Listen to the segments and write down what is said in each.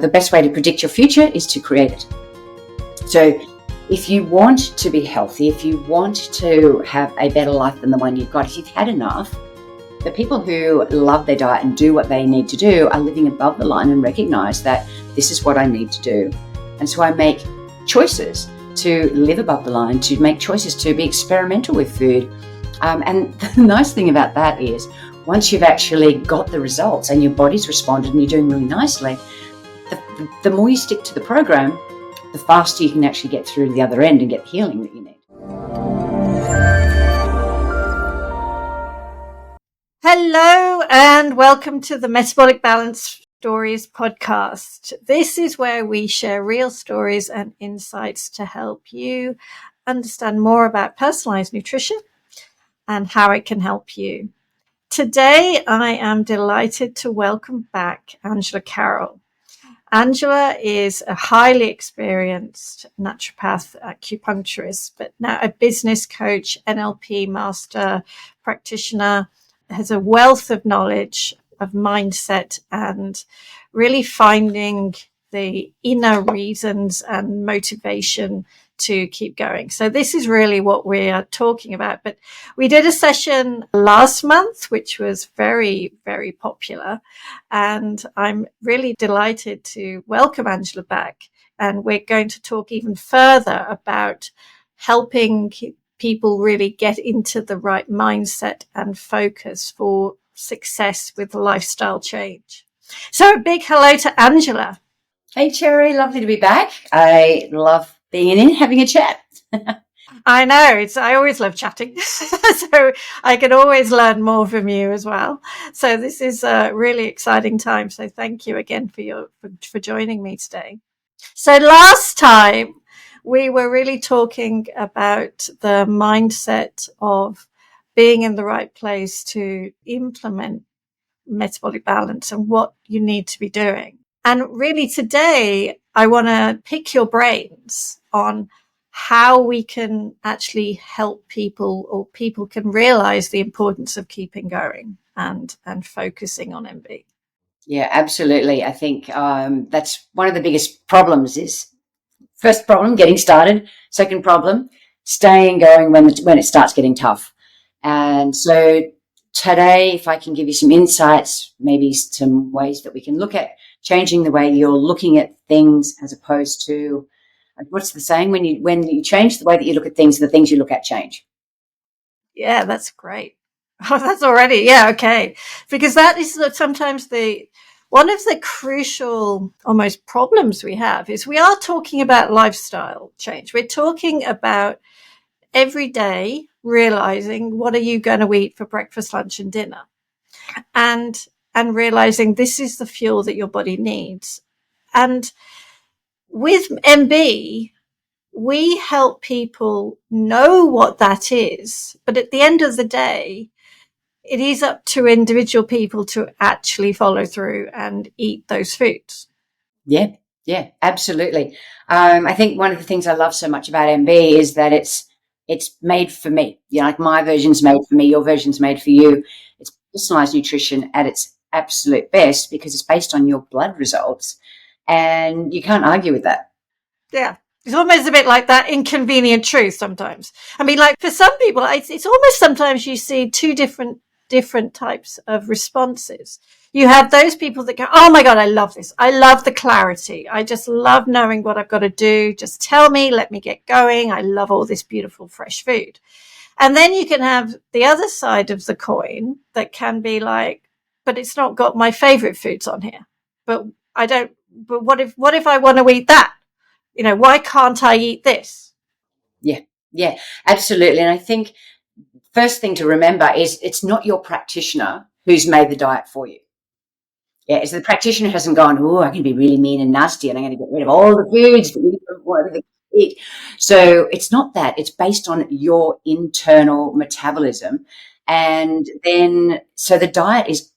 The best way to predict your future is to create it. So if you want to be healthy, if you want to have a better life than the one you've got, if you've had enough, the people who love their diet and do what they need to do are living above the line and recognize that this is what I need to do. And so I make choices to live above the line, to make choices to be experimental with food. And the nice thing about that is once you've actually got the results and your body's responded and you're doing really nicely, the more you stick to the program, the faster you can actually get through to the other end and get the healing that you need. Hello and welcome to the Metabolic Balance Stories podcast. This is where we share real stories and insights to help you understand more about personalized nutrition and how it can help you. Today, I am delighted to welcome back Angela Carroll. Angela is a highly experienced naturopath, acupuncturist, but now a business coach, NLP master, practitioner, has a wealth of knowledge of mindset and really finding the inner reasons and motivation to keep going. So this is really what we are talking about. But we did a session last month, which was very, very popular. And I'm really delighted to welcome Angela back. And we're going to talk even further about helping people really get into the right mindset and focus for success with lifestyle change. So a big hello to Angela. Hey, Cherry, lovely to be back. I love being in, having a chat. I know, I always love chatting. So I can always learn more from you as well. So this is a really exciting time. So thank you again for joining me today. So last time we were really talking about the mindset of being in the right place to implement metabolic balance and what you need to be doing. And really today, I want to pick your brains on how we can actually help people, or people can realize the importance of keeping going and focusing on MB. Yeah, absolutely. I think that's one of the biggest problems is first problem, getting started. Second problem, staying going when it starts getting tough. And so today, if I can give you some insights, maybe some ways that we can look at changing the way you're looking at things as opposed to, what's the saying? When you change the way that you look at things, the things you look at change. Yeah, that's great. Oh, that's already, yeah, okay. Because that is sometimes one of the crucial almost problems we have is we are talking about lifestyle change. We're talking about every day realizing what are you going to eat for breakfast, lunch and dinner, and realizing this is the fuel that your body needs. And with MB, we help people know what that is. But at the end of the day, it is up to individual people to actually follow through and eat those foods. Yeah, absolutely. I think one of the things I love so much about MB is that it's made for me. You know, like my version's made for me, your version's made for you. It's personalized nutrition at its absolute best because it's based on your blood results, and you can't argue with that. Yeah. It's almost a bit like that inconvenient truth sometimes. I mean, like for some people, it's almost sometimes you see two different types of responses. You have those people that go, oh my God, I love this. I love the clarity. I just love knowing what I've got to do. Just tell me, let me get going. I love all this beautiful fresh food. And then you can have the other side of the coin that can be like, but it's not got my favorite foods on here. But what if I want to eat that? You know, why can't I eat this? Yeah, absolutely. And I think first thing to remember is it's not your practitioner who's made the diet for you. Yeah, it's the practitioner who hasn't gone, oh, I can be really mean and nasty and I'm going to get rid of all the foods that you don't want to eat. So it's not that. It's based on your internal metabolism. And then, so the diet is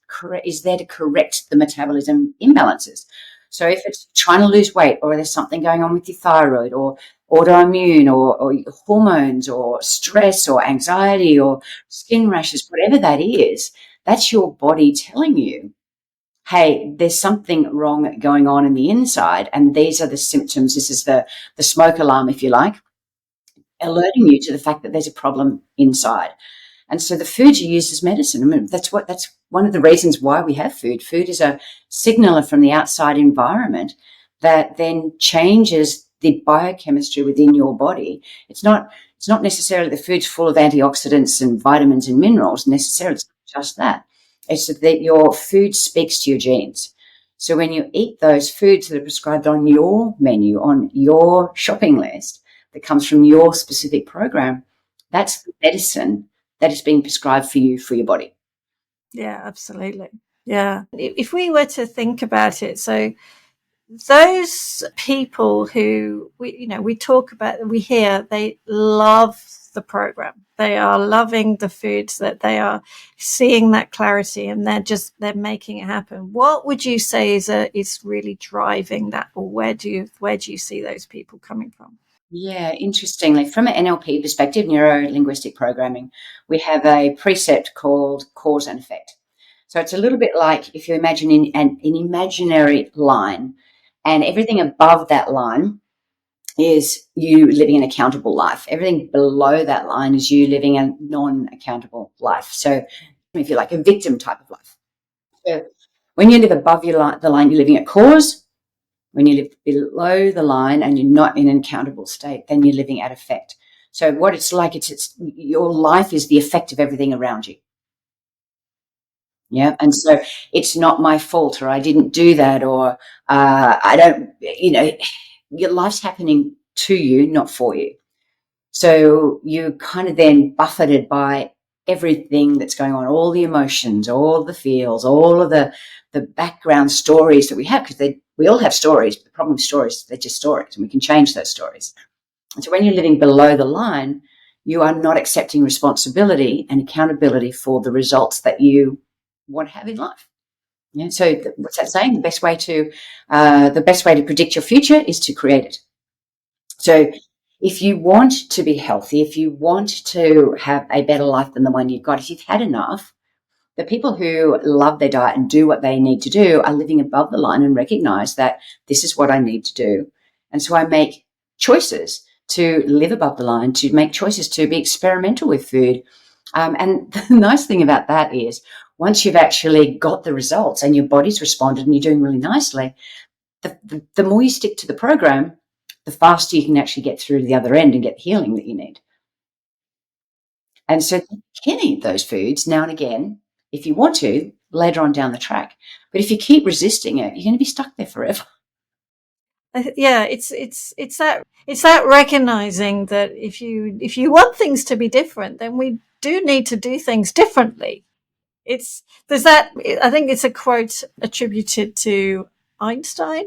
there to correct the metabolism imbalances. So if it's trying to lose weight or there's something going on with your thyroid or autoimmune or hormones or stress or anxiety or skin rashes, whatever that is, that's your body telling you hey, there's something wrong going on in the inside, and these are the symptoms. This is the smoke alarm, if you like, alerting you to the fact that there's a problem inside. And so the food you use as medicine. I mean, that's one of the reasons why we have food. Food is a signaler from the outside environment that then changes the biochemistry within your body. It's not necessarily the food's full of antioxidants and vitamins and minerals necessarily. It's just that. It's that your food speaks to your genes. So when you eat those foods that are prescribed on your menu, on your shopping list, that comes from your specific program, that's the medicine that is being prescribed for you, for your body. Yeah, absolutely. Yeah. If we were to think about it, so those people who we talk about, we hear they love the program. They are loving the foods, that they are seeing that clarity, and they're making it happen. What would you say is really driving that, or where do you see those people coming from? Yeah, interestingly, from an NLP perspective, neuro-linguistic programming, we have a precept called cause and effect. So it's a little bit like if you imagine an imaginary line, and everything above that line is you living an accountable life. Everything below that line is you living a non-accountable life. So if you like, a victim type of life. So when you live above the line, you're living a cause. When you live below the line and you're not in an accountable state, then you're living at effect. So what it's like, it's your life is the effect of everything around you. Yeah. And so it's not my fault, or I didn't do that, or I don't, your life's happening to you, not for you. So you kind of then buffeted by everything that's going on, all the emotions, all the feels, all of the background stories that we have, because we all have stories. The problem with stories, they're just stories, and we can change those stories. And so when you're living below the line, you are not accepting responsibility and accountability for the results that you want to have in life. Yeah. So what's that saying? The best way to predict your future is to create it. So if you want to be healthy, if you want to have a better life than the one you've got, if you've had enough, the people who love their diet and do what they need to do are living above the line and recognize that this is what I need to do. And so I make choices to live above the line, to make choices to be experimental with food. And the nice thing about that is once you've actually got the results and your body's responded and you're doing really nicely, the more you stick to the program, the faster you can actually get through to the other end and get the healing that you need. And so you can eat those foods now and again if you want to later on down the track. But if you keep resisting it, you're going to be stuck there forever. Yeah, it's that recognizing that if you want things to be different, then we do need to do things differently. There's that, I think it's a quote attributed to Einstein.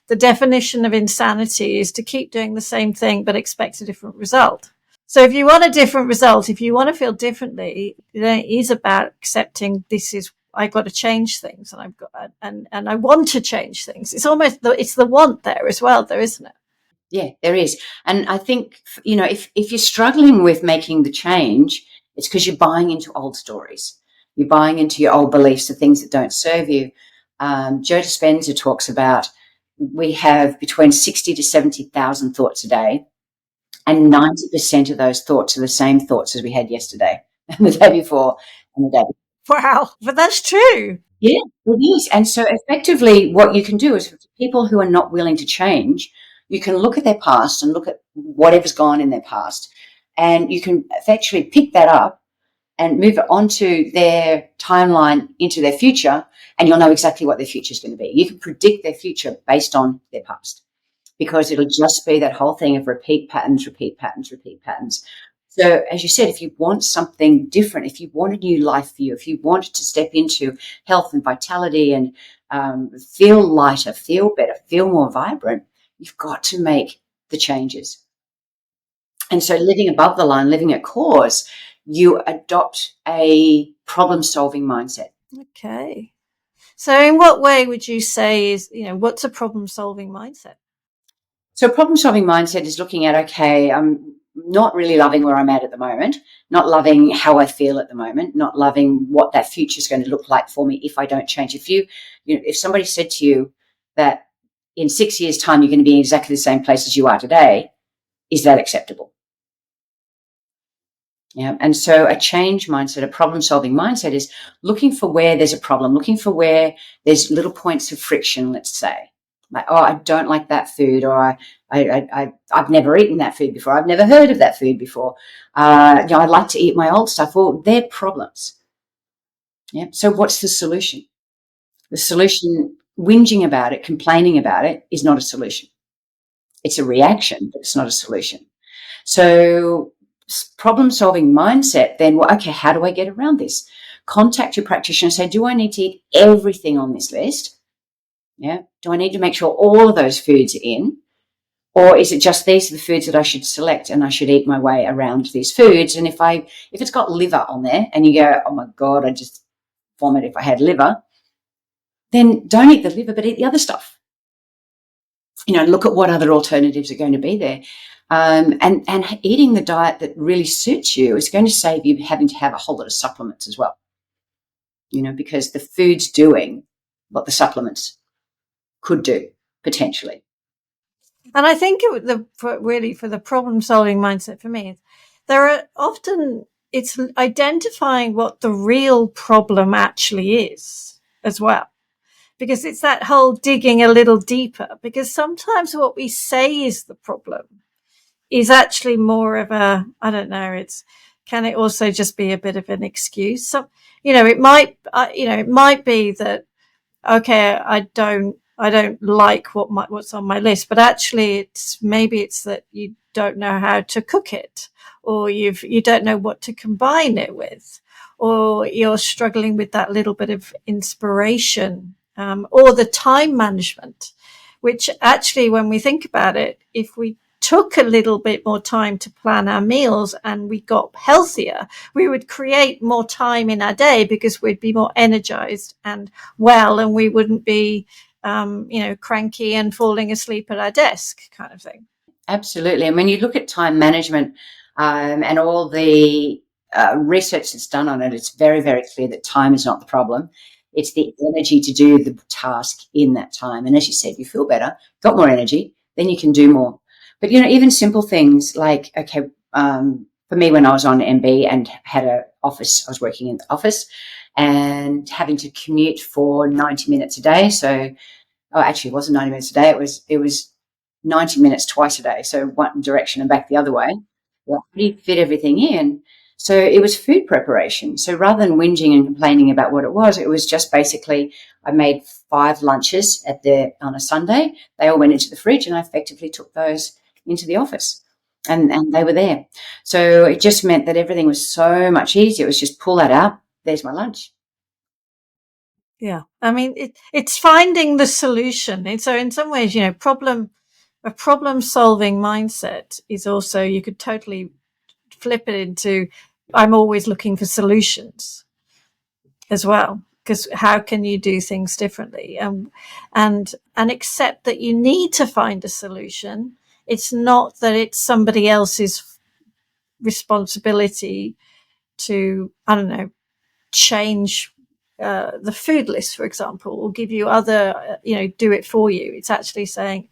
The definition of insanity is to keep doing the same thing but expect a different result. So if you want a different result, if you want to feel differently, then it is about accepting I've got to change things, and I want to change things. It's almost it's the want there as well, though, isn't it? Yeah, there is. And I think, if you're struggling with making the change, it's because you're buying into old stories. You're buying into your old beliefs, the things that don't serve you. Joe Dispenza talks about we have between 60 to 70,000 thoughts a day, and 90% of those thoughts are the same thoughts as we had yesterday and the day before and the day before. Wow, but that's true. Yeah, it is. And so effectively what you can do is for people who are not willing to change, you can look at their past and look at whatever's gone in their past, and you can actually pick that up and move it onto their timeline into their future, and you'll know exactly what their future is going to be. You can predict their future based on their past, because it'll just be that whole thing of repeat patterns, repeat patterns, repeat patterns. So as you said, if you want something different, if you want a new life for you, if you want to step into health and vitality and feel lighter, feel better, feel more vibrant, you've got to make the changes. And so living above the line, living at cause, you adopt a problem-solving mindset. Okay. So in what way would you say what's a problem-solving mindset? So a problem-solving mindset is looking at, okay, not really loving where I'm at the moment, not loving how I feel at the moment, not loving what that future is going to look like for me if I don't change. If somebody said to you that in 6 years' time you're going to be in exactly the same place as you are today, is that acceptable? Yeah. And so a change mindset, a problem-solving mindset is looking for where there's a problem, looking for where there's little points of friction, let's say. Like, oh, I don't like that food, or I've never eaten that food before. I've never heard of that food before. I like to eat my old stuff. Well, they're problems. Yeah. So what's the solution? The solution, whinging about it, complaining about it, is not a solution. It's a reaction, but it's not a solution. So problem-solving mindset, then, well, okay, how do I get around this? Contact your practitioner and say, do I need to eat everything on this list? Yeah. Do I need to make sure all of those foods are in? Or is it just these are the foods that I should select and I should eat my way around these foods? And if it's got liver on there and you go, oh my God, I just vomit if I had liver, then don't eat the liver, but eat the other stuff. Look at what other alternatives are going to be there. And eating the diet that really suits you is going to save you having to have a whole lot of supplements as well. Because the food's doing what the supplements could do potentially. And I think for the problem-solving mindset for me, it's identifying what the real problem actually is as well. Because it's that whole digging a little deeper, because sometimes what we say is the problem is actually more of can it also just be a bit of an excuse? So, it might be that, okay, I don't like what's on my list, but actually it's that you don't know how to cook it, or you don't know what to combine it with, or you're struggling with that little bit of inspiration, or the time management, which actually, when we think about it, if we took a little bit more time to plan our meals and we got healthier, we would create more time in our day because we'd be more energized and well, and we wouldn't be, cranky and falling asleep at our desk kind of thing. Absolutely. And when you look at time management and all the research that's done on it, it's very, very clear that time is not the problem. It's the energy to do the task in that time. And as you said, you feel better, got more energy, then you can do more. But, even simple things like, okay, for me, when I was on MB and had an office, I was working in the office and having to commute for 90 minutes a day. So, actually, it wasn't 90 minutes a day. It was 90 minutes twice a day. So one direction and back the other way. Well, how do you fit everything in? So it was food preparation. So rather than whinging and complaining about what it was just basically I made 5 lunches on a Sunday. They all went into the fridge and I effectively took those into the office and they were there. So it just meant that everything was so much easier. It was just pull that out. There's my lunch. Yeah. I mean, it's finding the solution. And so in some ways, a problem solving mindset is also, you could totally flip it into, I'm always looking for solutions as well. Because how can you do things differently? And accept that you need to find a solution. It's not that it's somebody else's responsibility to, change the food list, for example, or give you other, do it for you. It's actually saying,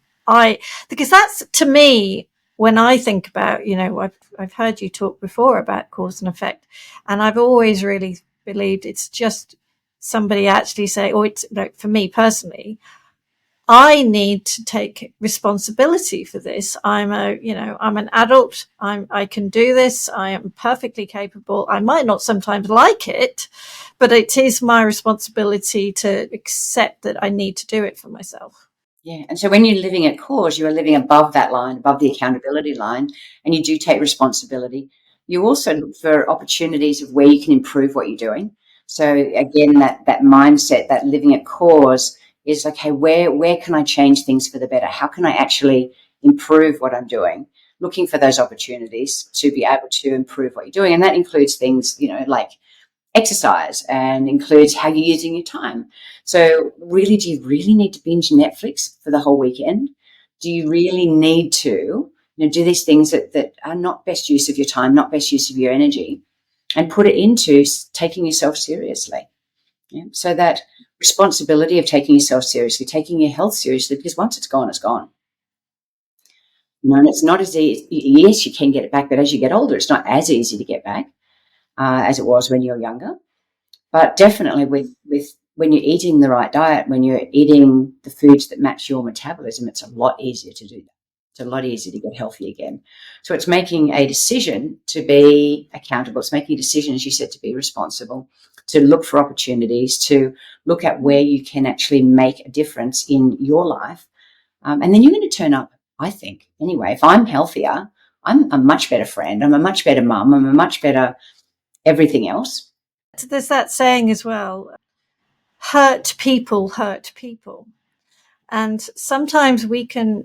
because that's, to me, when I think about, I've heard you talk before about cause and effect, and I've always really believed it's just somebody actually say, or it's for me personally, I need to take responsibility for this. I'm an adult. I can do this. I am perfectly capable. I might not sometimes like it, but it is my responsibility to accept that I need to do it for myself. Yeah. And so when you're living at cause, you are living above that line, above the accountability line, and you do take responsibility. You also look for opportunities of where you can improve what you're doing. So again, that mindset, that living at cause is, okay, where can I change things for the better? How can I actually improve what I'm doing? Looking for those opportunities to be able to improve what you're doing. And that includes things, like exercise, and includes how you're using your time. So do you really need to binge Netflix for the whole weekend? Do you really need to do these things that are not best use of your time, not best use of your energy, and put it into taking yourself seriously. Yeah? So that responsibility of taking yourself seriously, taking your health seriously, because once it's gone, it's gone. And it's not as easy. Yes, you can get it back, but as you get older, it's not as easy to get back as it was when you were younger. But definitely with when you're eating the right diet, when you're eating the foods that match your metabolism, it's a lot easier to do that. It's a lot easier to get healthy again. So it's making a decision to be accountable. It's making a decision, as you said, to be responsible, to look for opportunities, to look at where you can actually make a difference in your life. And then you're going to turn up, I think. Anyway, if I'm healthier, I'm a much better friend. I'm a much better mum. I'm a much better everything else. There's that saying as well, hurt people hurt people. And sometimes we can,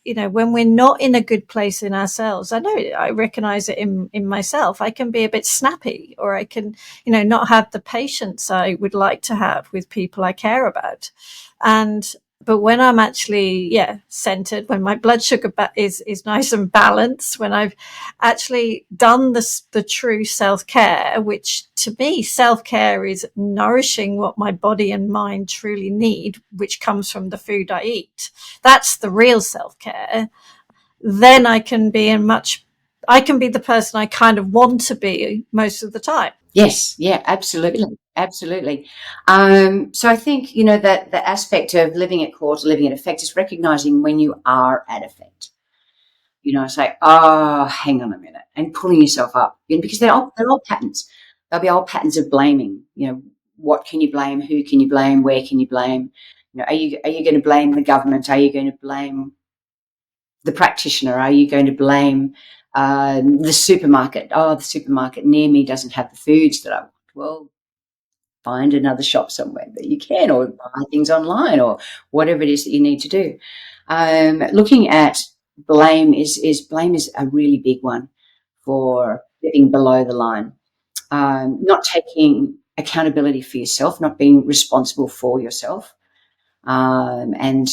when we're not in a good place in ourselves, I know I recognize it in myself. I can be a bit snappy, or I can, not have the patience I would like to have with people I care about. But when I'm actually, centered, when my blood sugar is nice and balanced, when I've actually done the true self-care, which to me, self-care is nourishing what my body and mind truly need, which comes from the food I eat. That's the real self-care. Then I can be the person I kind of want to be most of the time. Yes, yeah, absolutely, absolutely. So I think, that the aspect of living at core to living at effect is recognizing when you are at effect. It's like, oh, hang on a minute, and pulling yourself up, because they're all patterns. They'll be old patterns of blaming. What can you blame? Who can you blame? Where can you blame? Are you going to blame the government? Are you going to blame the practitioner? Are you going to blame the supermarket? Oh, the supermarket near me doesn't have the foods that I want. Well, find another shop somewhere that you can, or buy things online, or whatever it is that you need to do. Looking at blame is a really big one for living below the line. Not taking accountability for yourself, not being responsible for yourself. And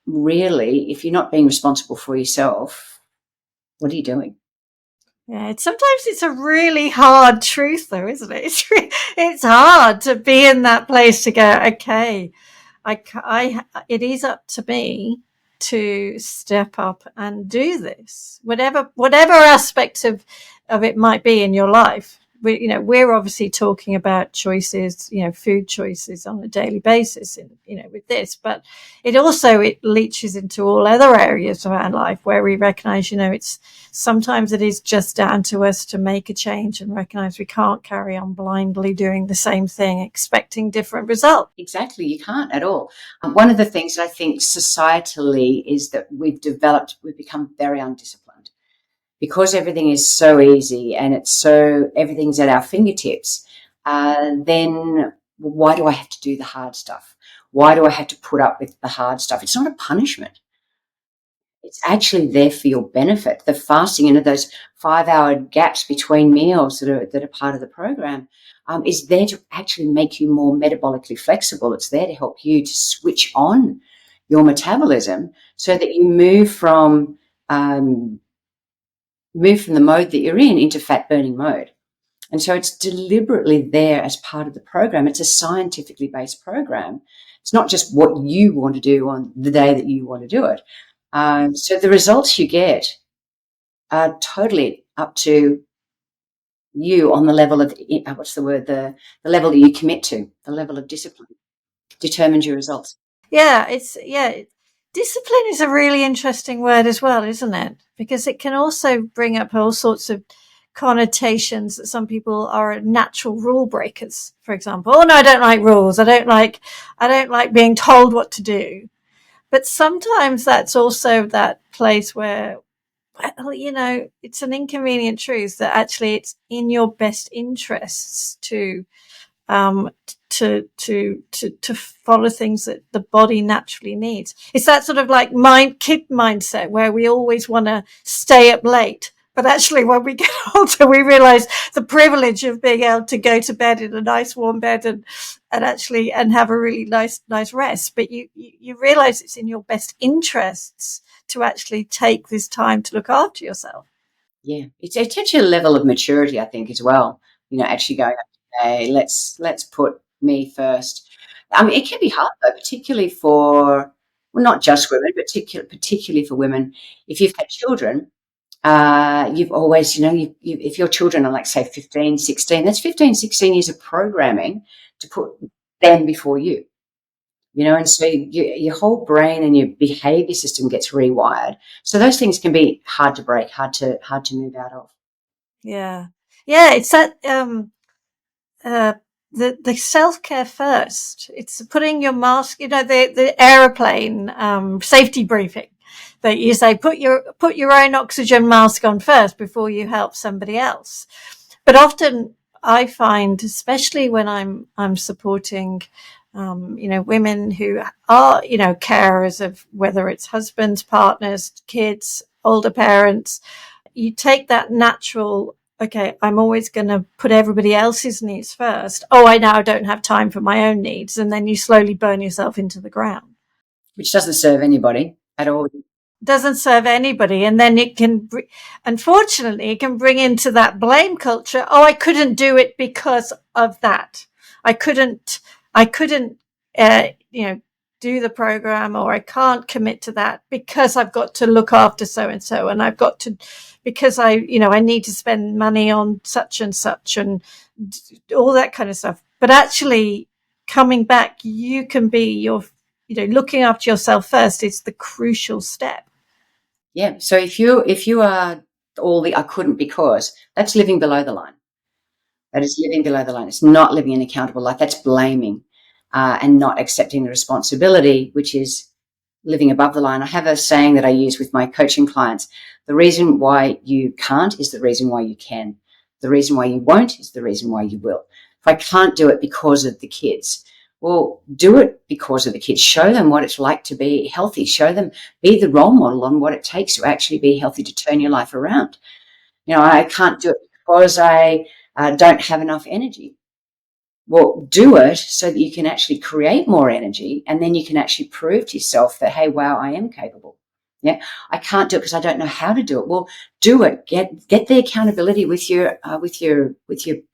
really, if you're not being responsible for yourself, what are you doing? Yeah, sometimes it's a really hard truth, though, isn't it? It's hard to be in that place to go, okay, it is up to me to step up and do this, whatever aspect of it might be in your life. We're obviously talking about choices, food choices on a daily basis, with this, but it leaches into all other areas of our life where we recognize, sometimes it is just down to us to make a change and recognize we can't carry on blindly doing the same thing, expecting different results. Exactly. You can't at all. One of the things that I think societally is that we've become very undisciplined. Because everything is so easy and everything's at our fingertips, then why do I have to do the hard stuff? Why do I have to put up with the hard stuff? It's not a punishment. It's actually there for your benefit. The fasting, those 5-hour gaps between meals that are part of the program, is there to actually make you more metabolically flexible. It's there to help you to switch on your metabolism so that you move from the mode that you're in into fat burning mode. And so it's deliberately there as part of the program. It's a scientifically based program. It's not just what you want to do on the day that you want to do it. So the results you get are totally up to you on the level of, the level that you commit to, the level of discipline determines your results. Discipline is a really interesting word as well, isn't it? Because it can also bring up all sorts of connotations that some people are natural rule breakers, for example. Oh no, I don't like rules. I don't like being told what to do. But sometimes that's also that place where, it's an inconvenient truth that actually it's in your best interests to follow things that the body naturally needs. It's that sort of like kid mindset where we always want to stay up late. But actually, when we get older, we realize the privilege of being able to go to bed in a nice warm bed and have a really nice rest. But you realize it's in your best interests to actually take this time to look after yourself. Yeah, it's such a level of maturity, I think, as well. Actually going, okay, let's put me first. I mean, it can be hard though, particularly for, well, not just women, but particularly for women. If you've had children, you've always, if your children are like, say, 15, 16, that's 15, 16 years of programming to put them before you. And so your whole brain and your behavior system gets rewired. So those things can be hard to break, hard to move out of. Yeah. Yeah. It's that, the self-care first. It's putting your mask, the aeroplane, safety briefing that you say, put your own oxygen mask on first before you help somebody else. But often I find, especially when I'm supporting, women who are, carers of, whether it's husbands, partners, kids, older parents, you take that natural, okay, I'm always going to put everybody else's needs first. Oh, I now don't have time for my own needs. And then you slowly burn yourself into the ground. Which doesn't serve anybody at all. Doesn't serve anybody. And then it can, unfortunately, it can bring into that blame culture. Oh, I couldn't do it because of that. I couldn't, do the program, or I can't commit to that because I've got to look after so and so, and I've got to, because I need to spend money on such and such and all that kind of stuff. But actually, coming back, you can be looking after yourself first is the crucial step. Yeah. So if you are all the I couldn't because, that's living below the line. That is living below the line. It's not living an accountable life. That's blaming and not accepting the responsibility, which is living above the line. I have a saying that I use with my coaching clients. The reason why you can't is the reason why you can. The reason why you won't is the reason why you will. If I can't do it because of the kids, well, do it because of the kids. Show them what it's like to be healthy. Show them, be the role model on what it takes to actually be healthy, to turn your life around. I can't do it because I don't have enough energy. Well, do it so that you can actually create more energy, and then you can actually prove to yourself that, hey, wow, I am capable. Yeah, I can't do it because I don't know how to do it. Well, do it. Get the accountability with your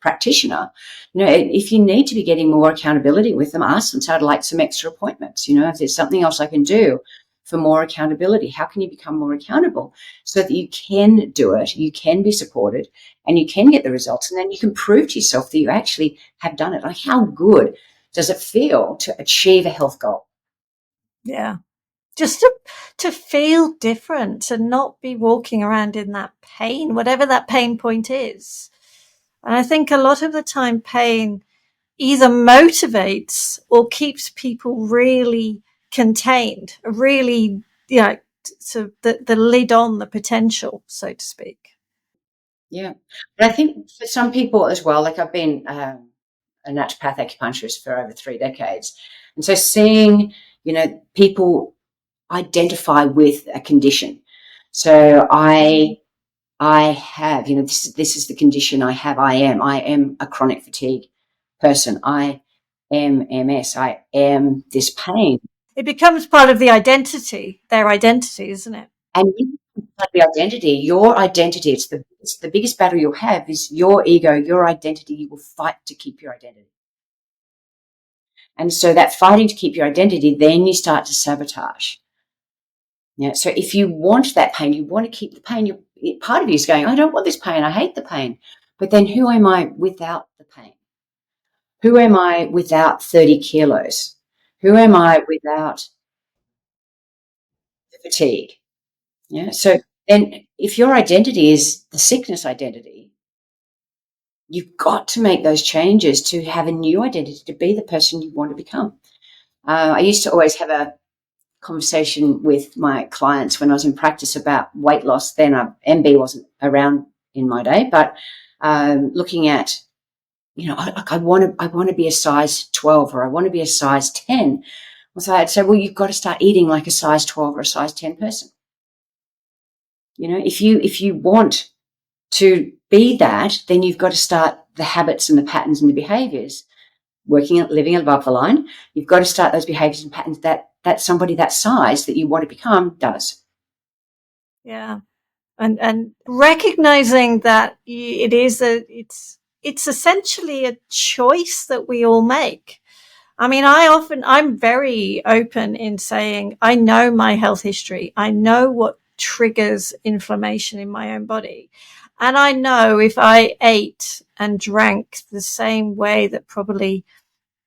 practitioner. If you need to be getting more accountability with them, ask them. So I'd like some extra appointments. If there's something else I can do for more accountability, how can you become more accountable so that you can do it, you can be supported, and you can get the results, and then you can prove to yourself that you actually have done it. Like, how good does it feel to achieve a health goal? Yeah. Just to feel different and not be walking around in that pain, whatever that pain point is. And I think a lot of the time pain either motivates or keeps people really contained, really, so the lid on the potential, so to speak. Yeah. But I think for some people as well, like I've been a naturopath acupuncturist for over 3 decades. And so seeing, people identify with a condition. So I have, this is the condition I have. I am a chronic fatigue person. I am MS. I am this pain. It becomes part of the identity, their identity, isn't it? And the identity, your identity, it's the biggest battle you'll have is your ego, your identity. You will fight to keep your identity. And so that fighting to keep your identity, then you start to sabotage. So if you want that pain, you want to keep the pain, part of you is going, I don't want this pain. I hate the pain. But then who am I without the pain? Who am I without 30 kilos? Who am I without the fatigue? So then if your identity is the sickness identity, you've got to make those changes to have a new identity, to be the person you want to become. I used to always have a conversation with my clients when I was in practice about weight loss. Then MB wasn't around in my day, but looking at, I want to be a size 12 or I want to be a size 10. So I'd say, well, you've got to start eating like a size 12 or a size 10 person. If you want to be that, then you've got to start the habits and the patterns and the behaviors living above the line. You've got to start those behaviors and patterns that somebody that size that you want to become does. Yeah. And recognizing that it's essentially a choice that we all make. I mean, I'm very open in saying, I know my health history. I know what triggers inflammation in my own body. And I know if I ate and drank the same way that probably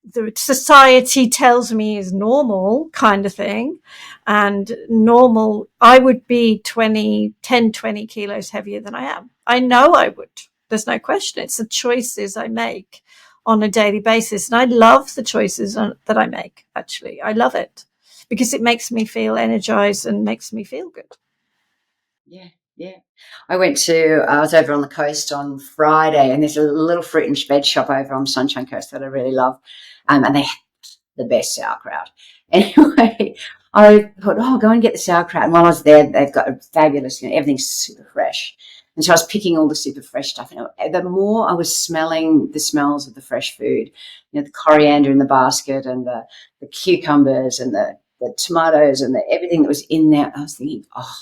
the society tells me is normal kind of thing, and normal, I would be 20 kilos heavier than I am. I know I would. There's no question. It's the choices I make on a daily basis. And I love the choices that I make, actually. I love it because it makes me feel energized and makes me feel good. Yeah, yeah. I was over on the coast on Friday, and there's a little fruit and veg shop over on Sunshine Coast that I really love. And they have the best sauerkraut. Anyway, I thought, oh, I'll go and get the sauerkraut. And while I was there, they've got a fabulous, everything's super fresh. And so I was picking all the super fresh stuff. And the more I was smelling the smells of the fresh food, the coriander in the basket and the cucumbers and the tomatoes and everything that was in there, I was thinking, oh,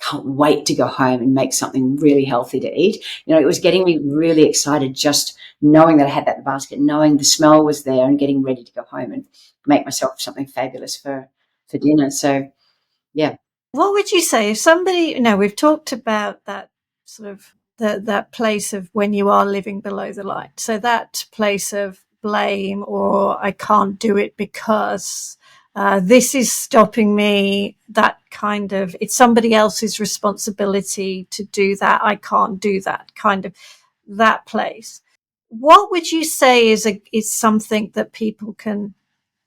can't wait to go home and make something really healthy to eat. It was getting me really excited just knowing that I had that in the basket, knowing the smell was there and getting ready to go home and make myself something fabulous for dinner. So, yeah. What would you say if somebody, we've talked about that sort of that place of when you are living below the line. So that place of blame, or I can't do it because this is stopping me, that kind of, it's somebody else's responsibility to do that. I can't do that, kind of that place. What would you say is something that people can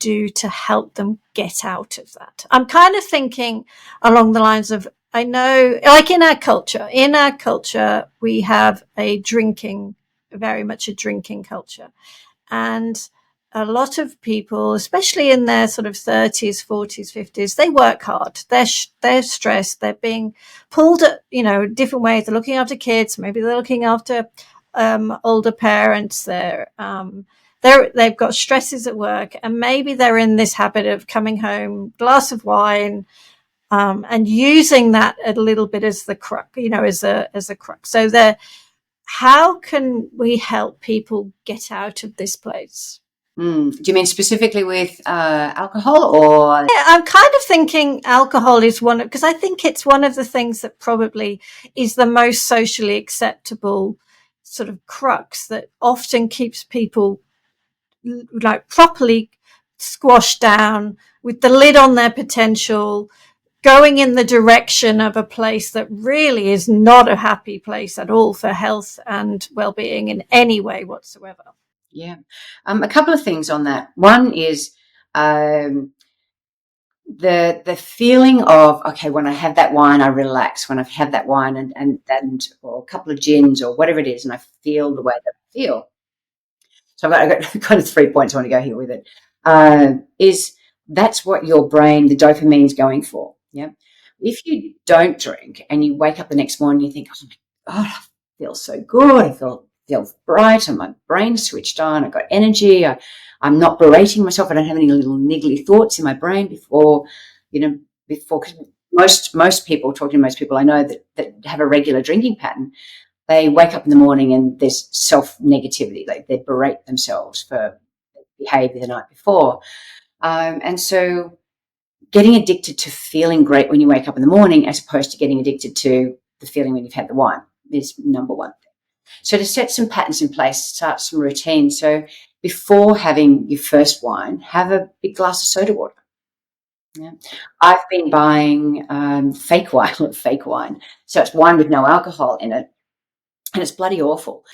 do to help them get out of that? I'm kind of thinking along the lines of, I know, like in our culture, we have very much a drinking culture. And a lot of people, especially in their sort of 30s, 40s, 50s, they work hard. They're stressed. They're being pulled at, different ways. They're looking after kids. Maybe they're looking after older parents. They've got stresses at work, and maybe they're in this habit of coming home, glass of wine, and using that a little bit as the crux, as a crux. So how can we help people get out of this place? Do you mean specifically with alcohol, or? Yeah, I'm kind of thinking alcohol is because I think it's one of the things that probably is the most socially acceptable sort of crux that often keeps people like properly squashed down with the lid on their potential, going in the direction of a place that really is not a happy place at all for health and well-being in any way whatsoever. Yeah. A couple of things on that. One is the feeling of, okay, when I have that wine, I relax. When I've had that wine and or a couple of gins or whatever it is, and I feel the way that I feel. So I've got kind of 3 points I want to go here with it. Is that's what your brain, the dopamine, is going for. Yeah. If you don't drink and you wake up the next morning, you think, oh my God, I feel so good. I feel bright and my brain's switched on. I've got energy. I'm not berating myself. I don't have any little niggly thoughts in my brain before, because most people, talking to most people I know that have a regular drinking pattern, they wake up in the morning and there's self-negativity. Like they berate themselves for behavior the night before. And so getting addicted to feeling great when you wake up in the morning as opposed to getting addicted to the feeling when you've had the wine is number one thing. So to set some patterns in place, start some routines. So before having your first wine, have a big glass of soda water. Yeah. I've been buying fake wine. So it's wine with no alcohol in it. And it's bloody awful.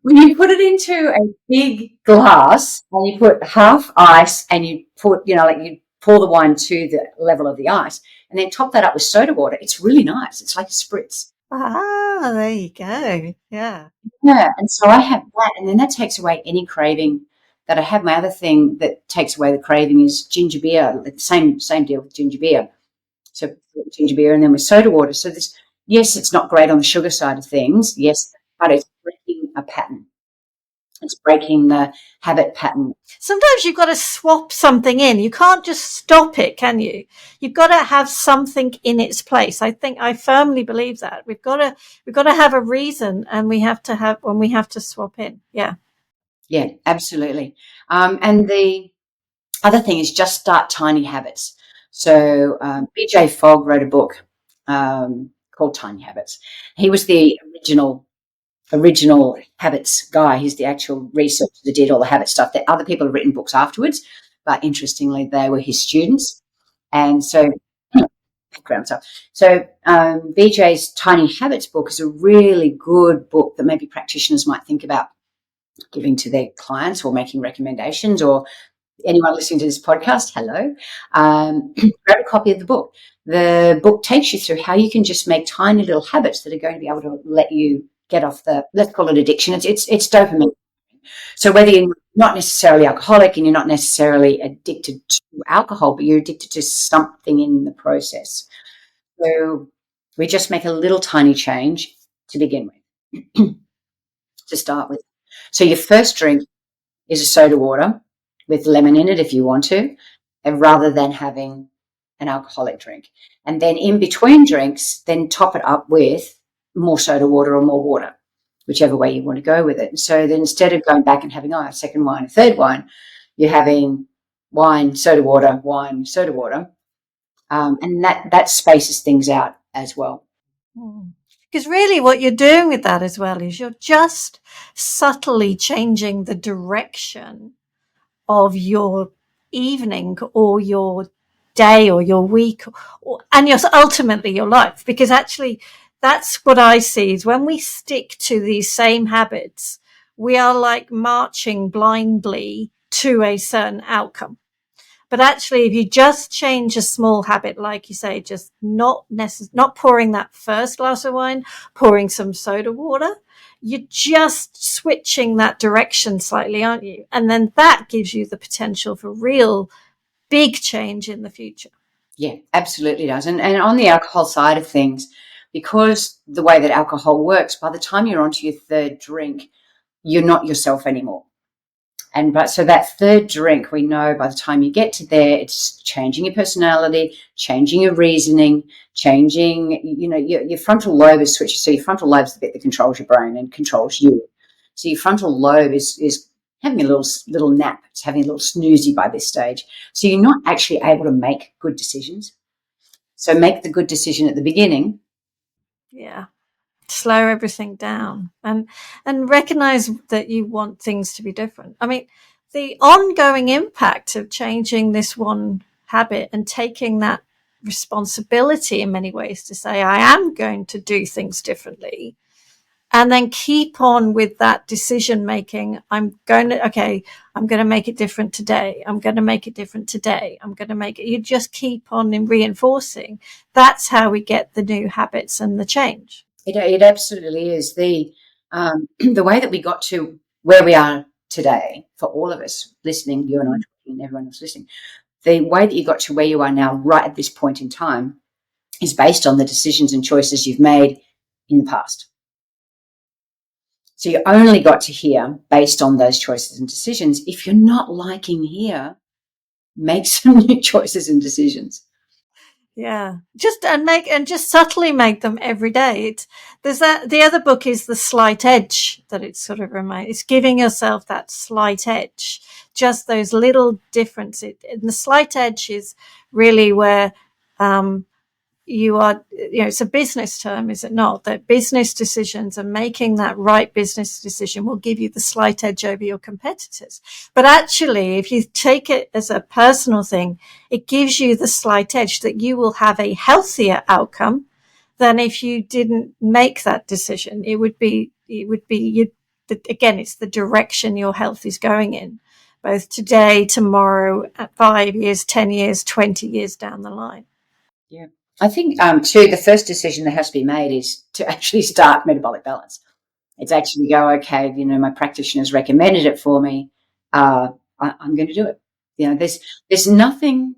When you put it into a big glass and you put half ice and you put, you pour the wine to the level of the ice and then top that up with soda water, it's really nice. It's like a spritz. Ah, there you go. Yeah. Yeah. And so I have that, and then that takes away any craving that I have. My other thing that takes away the craving is ginger beer. Same deal with ginger beer. So ginger beer and then with soda water. So yes, it's not great on the sugar side of things. Yes, but it's breaking a pattern. It's breaking the habit pattern. Sometimes you've got to swap something in. You can't just stop it, can you? You've got to have something in its place. I firmly believe that we've got to have a reason, and we have to swap in. Yeah. Yeah, absolutely. And the other thing is just start tiny habits. So BJ Fogg wrote a book called Tiny Habits. He was the original habits guy. He's the actual researcher that did all the habit stuff. That other people have written books afterwards, but interestingly, they were his students. And so background stuff. So BJ's Tiny Habits book is a really good book that maybe practitioners might think about giving to their clients or making recommendations, or anyone listening to this podcast, hello, grab a copy of the book. The book takes you through how you can just make tiny little habits that are going to be able to let you get off the, let's call it addiction. It's dopamine. So whether you're not necessarily alcoholic and you're not necessarily addicted to alcohol, but you're addicted to something in the process. So we just make a little tiny change to begin with, to start with. So your first drink is a soda water with lemon in it if you want to, and rather than having an alcoholic drink. And then in between drinks, then top it up with more soda water or more water, whichever way you want to go with it. And so then instead of going back and having a second wine, a third wine, you're having wine, soda water, wine, soda water. And that spaces things out as well. Because really what you're doing with that as well is you're just subtly changing the direction of your evening or your day or your week and ultimately your life. Because actually that's what I see is when we stick to these same habits, we are like marching blindly to a certain outcome. But actually, if you just change a small habit, like you say, just not pouring that first glass of wine, pouring some soda water, you're just switching that direction slightly, aren't you? And then that gives you the potential for real big change in the future. Yeah, absolutely does. And on the alcohol side of things, because the way that alcohol works, by the time you're onto your third drink, you're not yourself anymore. So that third drink, we know by the time you get to there, it's changing your personality, changing your reasoning, changing, your frontal lobe is switching. So your frontal lobe is the bit that controls your brain and controls you. So your frontal lobe is having a little nap. It's having a little snoozy by this stage. So you're not actually able to make good decisions. So make the good decision at the beginning. Yeah. Slow everything down and recognize that you want things to be different. I mean, the ongoing impact of changing this one habit and taking that responsibility in many ways to say, I am going to do things differently, and then keep on with that decision making. I'm going to make it different today. I'm going to make it different today. I'm going to make it. You just keep on reinforcing. That's how we get the new habits and the change. It absolutely is. The way that we got to where we are today, for all of us listening, you and I and everyone else listening, the way that you got to where you are now, right at this point in time, is based on the decisions and choices you've made in the past. So you only got to here based on those choices and decisions. If you're not liking here, make some new choices and decisions. Yeah, just subtly make them every day. The other book is The Slight Edge, that it's sort of it's giving yourself that slight edge, just those little differences. And the slight edge is really where you are, it's a business term, is it not? That business decisions and making that right business decision will give you the slight edge over your competitors. But actually, if you take it as a personal thing, it gives you the slight edge that you will have a healthier outcome than if you didn't make that decision. Again, it's the direction your health is going in, both today, tomorrow, 5 years, 10 years, 20 years down the line. Yeah. I think, too, the first decision that has to be made is to actually start metabolic balance. It's actually go, okay, my practitioner's recommended it for me. I'm going to do it. There's nothing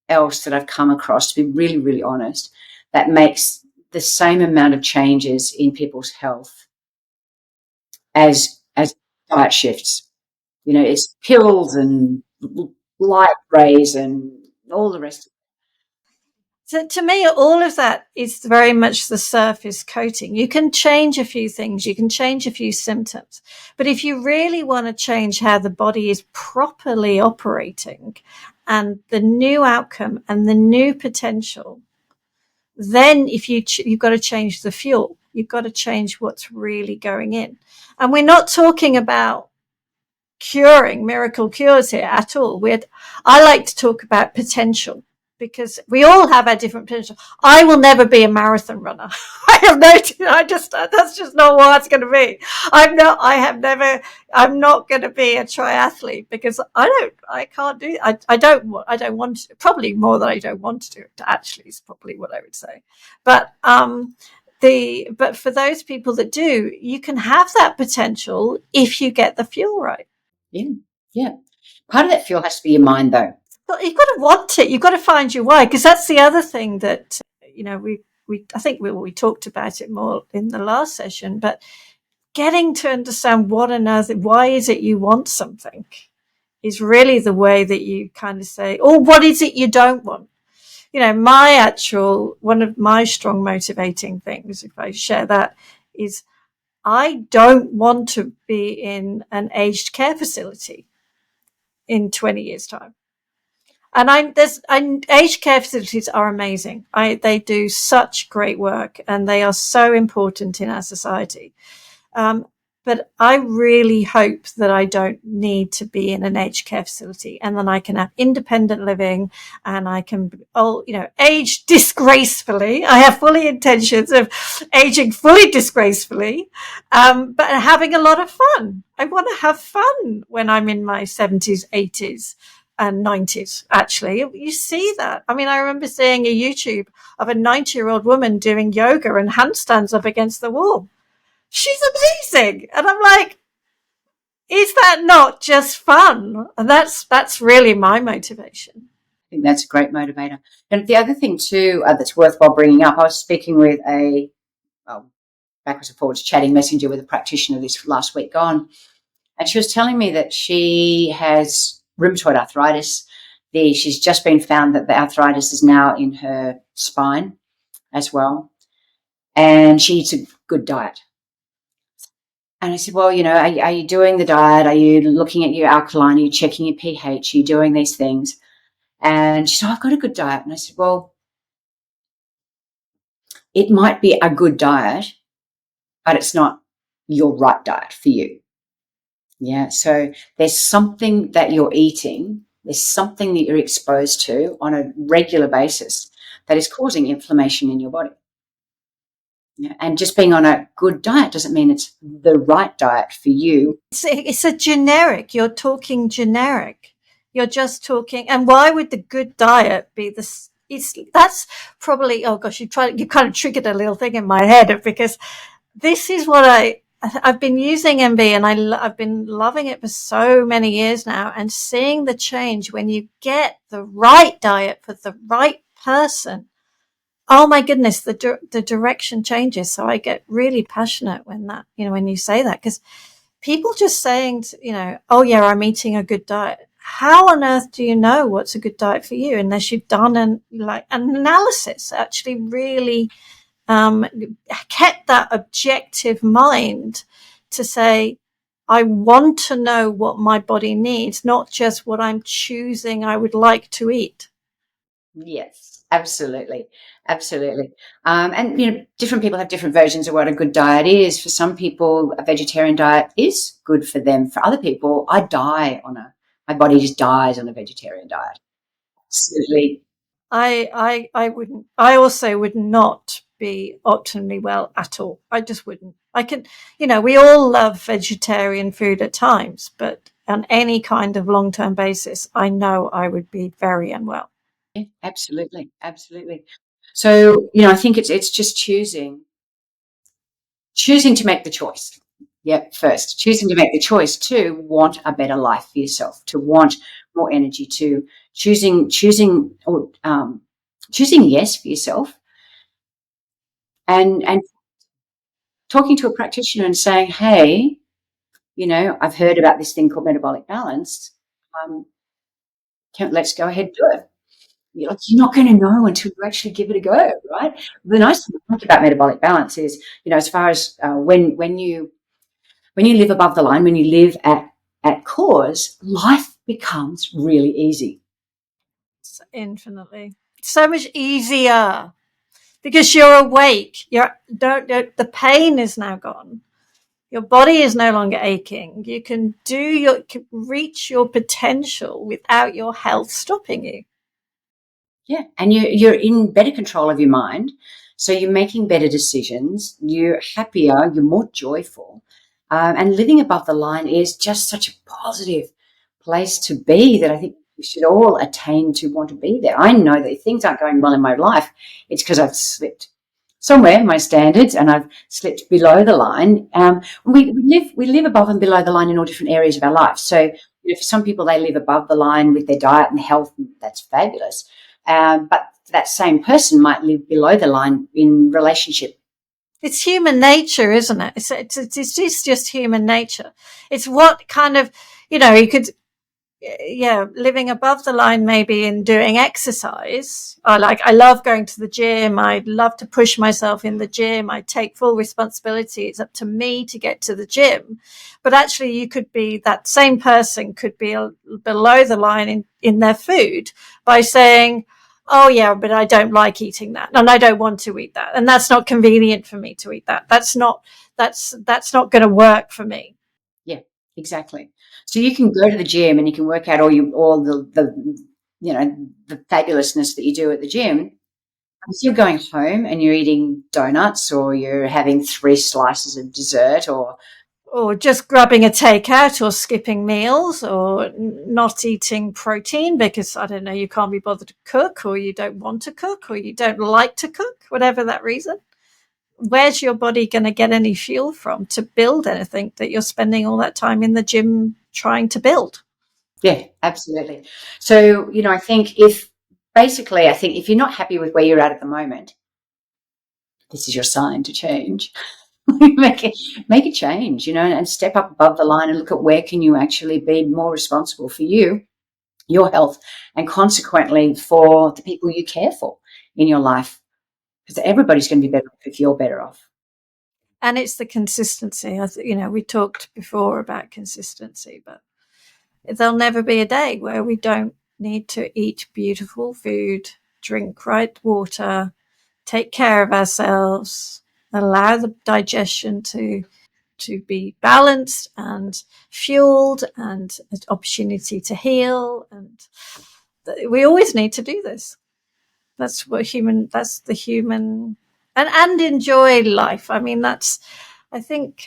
else that I've come across, to be really, really honest, that makes the same amount of changes in people's health as diet shifts. It's pills and light rays and all the rest. So to me, all of that is very much the surface coating. You can change a few things, you can change a few symptoms, but if you really want to change how the body is properly operating and the new outcome and the new potential, then if you've got to change the fuel, you've got to change what's really going in. And we're not talking about curing miracle cures here at all. I like to talk about potential because we all have our different potential. I will never be a marathon runner. That's just not what it's going to be. I'm not going to be a triathlete because I can't do, I don't want to, probably more than I don't want to do it actually is probably what I would say. But, but for those people that do, you can have that potential if you get the fuel right. Yeah, yeah. Part of that fuel has to be your mind, though. But you've got to want it. You've got to find your why, because that's the other thing that I think we talked about it more in the last session. But getting to understand why is it you want something, is really the way that you kind of say, or what is it you don't want. One of my strong motivating things, if I share that, is I don't want to be in an aged care facility in 20 years' time. And aged care facilities are amazing. They do such great work and they are so important in our society. But I really hope that I don't need to be in an aged care facility, and then I can have independent living and I can, age disgracefully. I have fully intentions of aging fully disgracefully, but having a lot of fun. I want to have fun when I'm in my 70s, 80s and 90s, actually. You see that. I mean, I remember seeing a YouTube of a 90-year-old woman doing yoga and handstands up against the wall. She's amazing. And I'm like, is that not just fun? And that's really my motivation. I think that's a great motivator. And the other thing too that's worthwhile bringing up, I was speaking with backwards and forwards chatting messenger with a practitioner this last week gone, and she was telling me that she has rheumatoid arthritis. She's just been found that the arthritis is now in her spine as well, and she eats a good diet. And I said, well, are you doing the diet? Are you looking at your alkaline? Are you checking your pH? Are you doing these things? And she said, I've got a good diet. And I said, well, it might be a good diet, but it's not your right diet for you. Yeah. So there's something that you're eating. There's something that you're exposed to on a regular basis that is causing inflammation in your body. Yeah, and just being on a good diet doesn't mean it's the right diet for you. It's a generic. You're talking generic. You're just talking. And why would the good diet be this? That's probably, oh gosh, you kind of triggered a little thing in my head, because this is what I've been using MB, and I've been loving it for so many years now, and seeing the change when you get the right diet for the right person. Oh my goodness, the direction changes. So I get really passionate when you say that, because people just saying, oh yeah, I'm eating a good diet. How on earth do you know what's a good diet for you unless you've done an analysis, actually really kept that objective mind to say, I want to know what my body needs, not just what I'm choosing I would like to eat. Yes, absolutely. Absolutely. And, different people have different versions of what a good diet is. For some people, a vegetarian diet is good for them. For other people, my body just dies on a vegetarian diet. Absolutely. I wouldn't. I also would not be optimally well at all. I just wouldn't. We all love vegetarian food at times, but on any kind of long-term basis, I know I would be very unwell. Yeah, absolutely. Absolutely. So, I think it's just choosing to make the choice. Yep, first, choosing to make the choice to want a better life for yourself, to want more energy, to choosing yes for yourself, and talking to a practitioner and saying, hey, I've heard about this thing called metabolic balance. Um, let's go ahead and do it. You're not going to know until you actually give it a go, right? The nice thing I think about metabolic balance is, as far as when you live above the line, when you live at cause, life becomes really easy. It's infinitely so much easier because you're awake. The pain is now gone. Your body is no longer aching. You can reach your potential without your health stopping you. Yeah, and you're in better control of your mind, so you're making better decisions. You're happier. You're more joyful, and living above the line is just such a positive place to be that I think we should all attain to want to be there. I know that if things aren't going well in my life, it's because I've slipped somewhere in my standards and I've slipped below the line. We live above and below the line in all different areas of our life. So for some people, they live above the line with their diet and health, and that's fabulous. But that same person might live below the line in relationship. It's human nature, isn't it? It's just human nature. It's what kind of, you could, living above the line maybe in doing exercise. I love going to the gym. I love to push myself in the gym. I take full responsibility. It's up to me to get to the gym. But actually that same person could be below the line in their food by saying, oh yeah, but I don't like eating that and I don't want to eat that. And that's not convenient for me to eat that. That's not going to work for me. Yeah, exactly. So you can go to the gym and you can work out all the fabulousness that you do at the gym. If you're going home and you're eating donuts or you're having 3 slices of dessert or just grabbing a takeout or skipping meals or not eating protein because, I don't know, you can't be bothered to cook or you don't want to cook or you don't like to cook, whatever that reason, where's your body going to get any fuel from to build anything that you're spending all that time in the gym trying to build? Yeah, absolutely. So, I think if you're not happy with where you're at the moment, this is your sign to change. make a change, and step up above the line and look at where can you actually be more responsible for you, your health, and consequently for the people you care for in your life. Because everybody's going to be better off if you're better off. And it's the consistency. We talked before about consistency, but there'll never be a day where we don't need to eat beautiful food, drink right water, take care of ourselves, allow the digestion to be balanced and fueled and an opportunity to heal. And we always need to do this. That's the human and enjoy life. I mean, I think,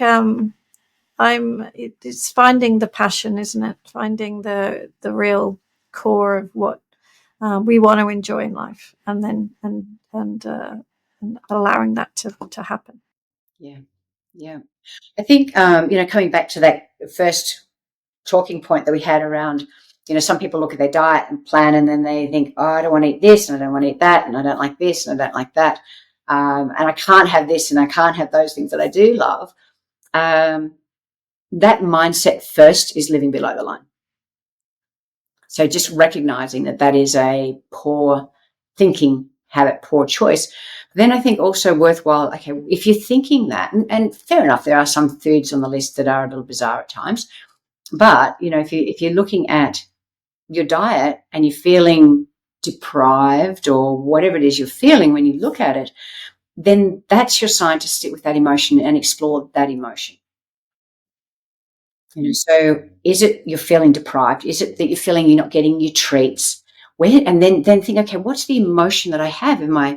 it's finding the passion, isn't it? Finding the real core of what we want to enjoy in life, and then and allowing that to happen. Yeah, yeah. I think coming back to that first talking point that we had around, some people look at their diet and plan, and then they think, oh, I don't want to eat this, and I don't want to eat that, and I don't like this, and I don't like that, and I can't have this, and I can't have those things that I do love. That mindset first is living below the line. So just recognizing that is a poor thinking habit, poor choice. Then I think also worthwhile, okay, if you're thinking that, and fair enough, there are some foods on the list that are a little bizarre at times, but, if you're looking at your diet and you're feeling deprived or whatever it is you're feeling when you look at it, then that's your sign to sit with that emotion and explore that emotion. So is it you're feeling deprived? Is it that you're feeling you're not getting your treats? And then think, okay, what's the emotion that I have? Am I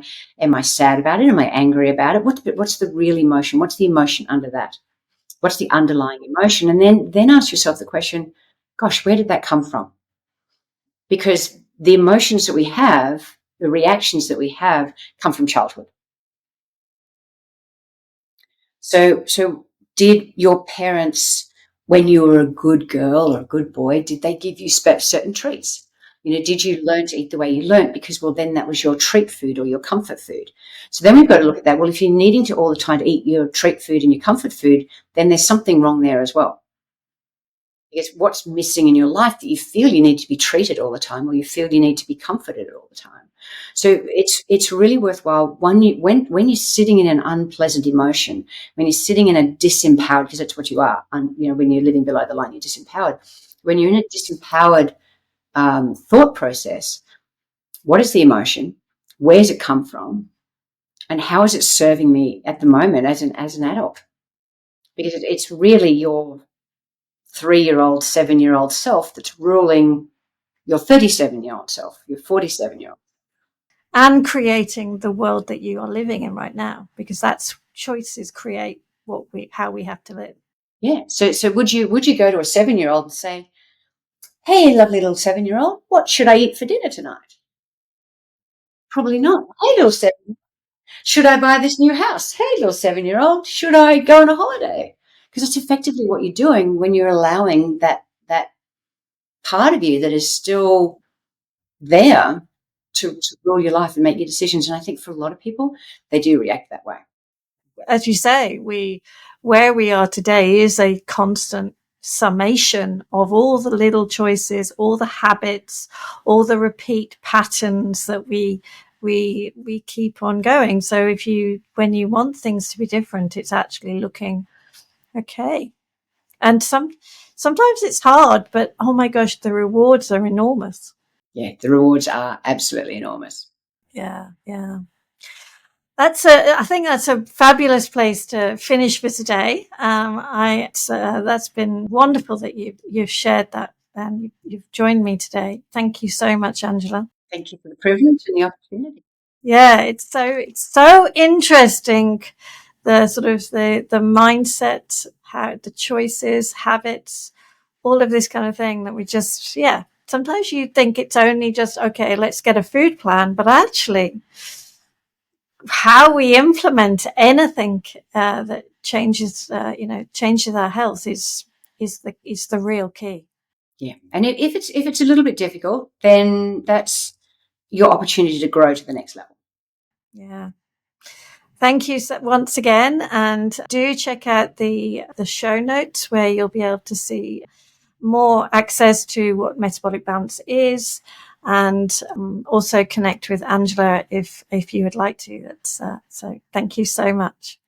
sad about it? Am I angry about it? What's the real emotion? What's the emotion under that? What's the underlying emotion? And then ask yourself the question, gosh, where did that come from? Because the emotions that we have, the reactions that we have, come from childhood. So did your parents, when you were a good girl or a good boy, did they give you certain treats? Did you learn to eat the way you learned? Because, well, then that was your treat food or your comfort food. So then we've got to look at that. Well, if you're needing to all the time to eat your treat food and your comfort food, then there's something wrong there as well. Because what's missing in your life that you feel you need to be treated all the time, or you feel you need to be comforted all the time. So it's really worthwhile when you're sitting in an unpleasant emotion, when you're sitting in a disempowered, because that's what you are. When you're living below the line, you're disempowered. When you're in a disempowered thought process, what is the emotion? Where does it come from? And how is it serving me at the moment as an adult? Because it's really your 3-year-old, 7-year-old self that's ruling your 37-year-old self, your 47-year-old. And creating the world that you are living in right now, because that's choices create how we have to live. Yeah. So would you go to a 7-year-old and say, "Hey, lovely little 7-year-old, what should I eat for dinner tonight?" Probably not. "Hey, little 7, should I buy this new house? Hey, little 7-year-old, should I go on a holiday?" Because that's effectively what you're doing when you're allowing that part of you that is still there to rule your life and make your decisions. And I think for a lot of people, they do react that way. As you say, where we are today is a constant summation of all the little choices, all the habits, all the repeat patterns that we keep on going. So when you want things to be different, it's actually looking okay. And sometimes it's hard, but oh my gosh, the rewards are enormous. Yeah, the rewards are absolutely enormous. Yeah, yeah. I think that's a fabulous place to finish for today. That's been wonderful that you've shared that and you've joined me today. Thank you so much, Angela. Thank you for the privilege and the opportunity. Yeah, it's so interesting, the sort of the mindset, how the choices, habits, all of this kind of thing that we just, yeah. Sometimes you think it's only just, okay, let's get a food plan, but actually how we implement anything that changes our health is the real key. Yeah, and if it's a little bit difficult, then that's your opportunity to grow to the next level. Yeah. Thank you once again, and do check out the show notes where you'll be able to see more access to what metabolic balance is, and also connect with Angela if you would like to. So thank you so much.